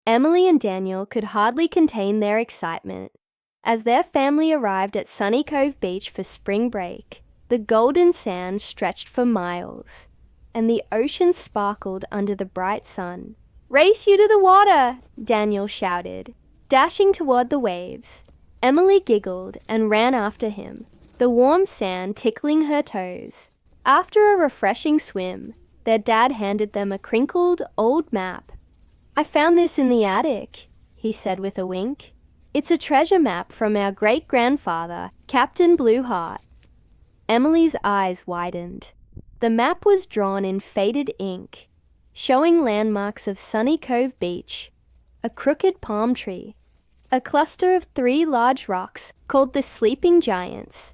Emily and Daniel could hardly contain their excitement. As their family arrived at Sunny Cove Beach for spring break, the golden sand stretched for miles, and the ocean sparkled under the bright sun. "Race you to the water!" Daniel shouted, dashing toward the waves. Emily giggled and ran after him, the warm sand tickling her toes. After a refreshing swim, their dad handed them a crinkled old map. "I found this in the attic," he said with a wink. "It's a treasure map from our great-grandfather, Captain Blueheart." Emily's eyes widened. The map was drawn in faded ink, showing landmarks of Sunny Cove Beach, a crooked palm tree, a cluster of 3 large rocks called the Sleeping Giants,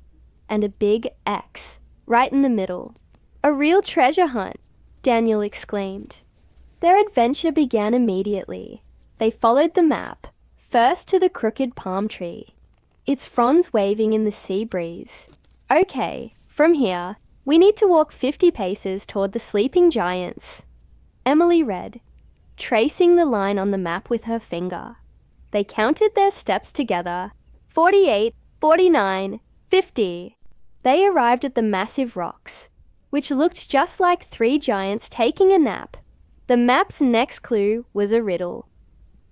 and a big X right in the middle. "A real treasure hunt," Daniel exclaimed. Their adventure began immediately. They followed the map, first to the crooked palm tree, its fronds waving in the sea breeze. "Okay, from here, we need to walk 50 paces toward the Sleeping Giants," Emily read, tracing the line on the map with her finger. They counted their steps together. 48, 49, 50. They arrived at the massive rocks, which looked just like 3 giants taking a nap. The map's next clue was a riddle.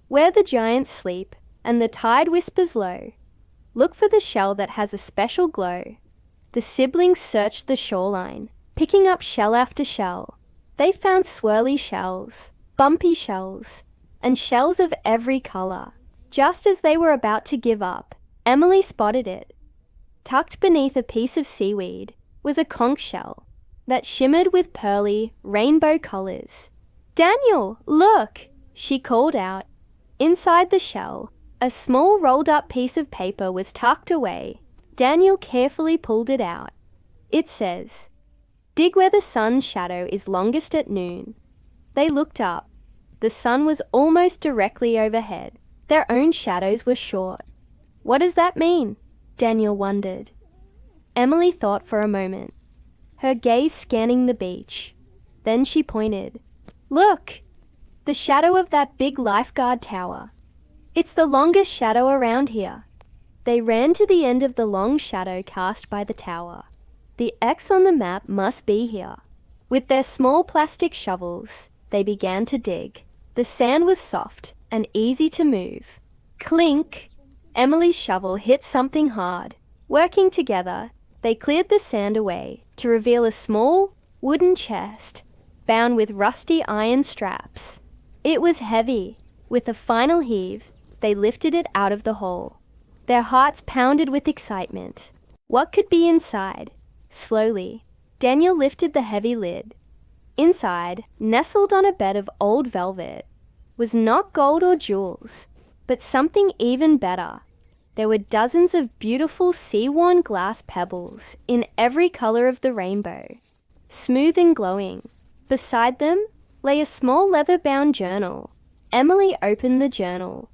Where the giants sleep and the tide whispers low, look for the shell that has a special glow. The siblings searched the shoreline, picking up shell after shell. They found swirly shells, bumpy shells, and shells of every color. Just as they were about to give up, Emily spotted it. Tucked beneath a piece of seaweed was a conch shell that shimmered with pearly, rainbow colors. "Daniel, look!" she called out. Inside the shell, a small rolled-up piece of paper was tucked away. Daniel carefully pulled it out. It says, "Dig where the sun's shadow is longest at noon." They looked up. The sun was almost directly overhead. Their own shadows were short. "What does that mean?" Daniel wondered. Emily thought for a moment, her gaze scanning the beach. Then she pointed. "Look! The shadow of that big lifeguard tower. It's the longest shadow around here." They ran to the end of the long shadow cast by the tower. The X on the map must be here. With their small plastic shovels, they began to dig. The sand was soft and easy to move. Clink! Emily's shovel hit something hard. Working together, they cleared the sand away to reveal a small wooden chest bound with rusty iron straps. It was heavy. With a final heave, they lifted it out of the hole. Their hearts pounded with excitement. What could be inside? Slowly, Daniel lifted the heavy lid. Inside, nestled on a bed of old velvet, was not gold or jewels, but something even better. There were dozens of beautiful sea-worn glass pebbles in every color of the rainbow, smooth and glowing. Beside them lay a small leather-bound journal. Emily opened the journal.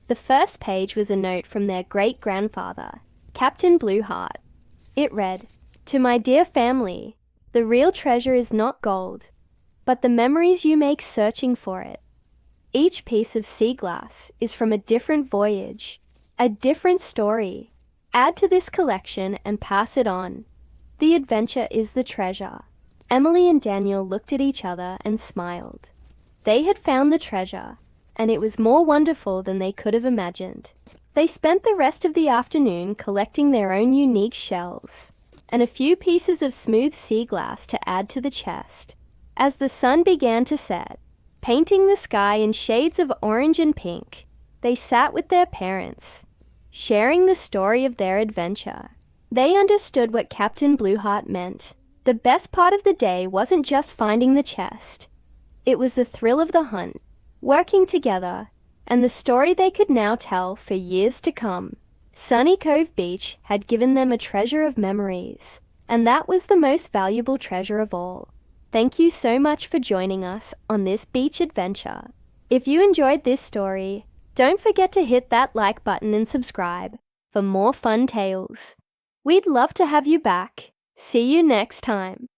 The first page was a note from their great-grandfather, Captain Blueheart. It read, "To my dear family, the real treasure is not gold, but the memories you make searching for it. Each piece of sea glass is from a different voyage, a different story. Add to this collection and pass it on. The adventure is the treasure." Emily and Daniel looked at each other and smiled. They had found the treasure, and it was more wonderful than they could have imagined. They spent the rest of the afternoon collecting their own unique shells and a few pieces of smooth sea glass to add to the chest. As the sun began to set, painting the sky in shades of orange and pink, they sat with their parents, sharing the story of their adventure. They understood what Captain Blueheart meant. The best part of the day wasn't just finding the chest. It was the thrill of the hunt, working together, and the story they could now tell for years to come. Sunny Cove Beach had given them a treasure of memories, and that was the most valuable treasure of all. Thank you so much for joining us on this beach adventure. If you enjoyed this story, don't forget to hit that like button and subscribe for more fun tales. We'd love to have you back. See you next time.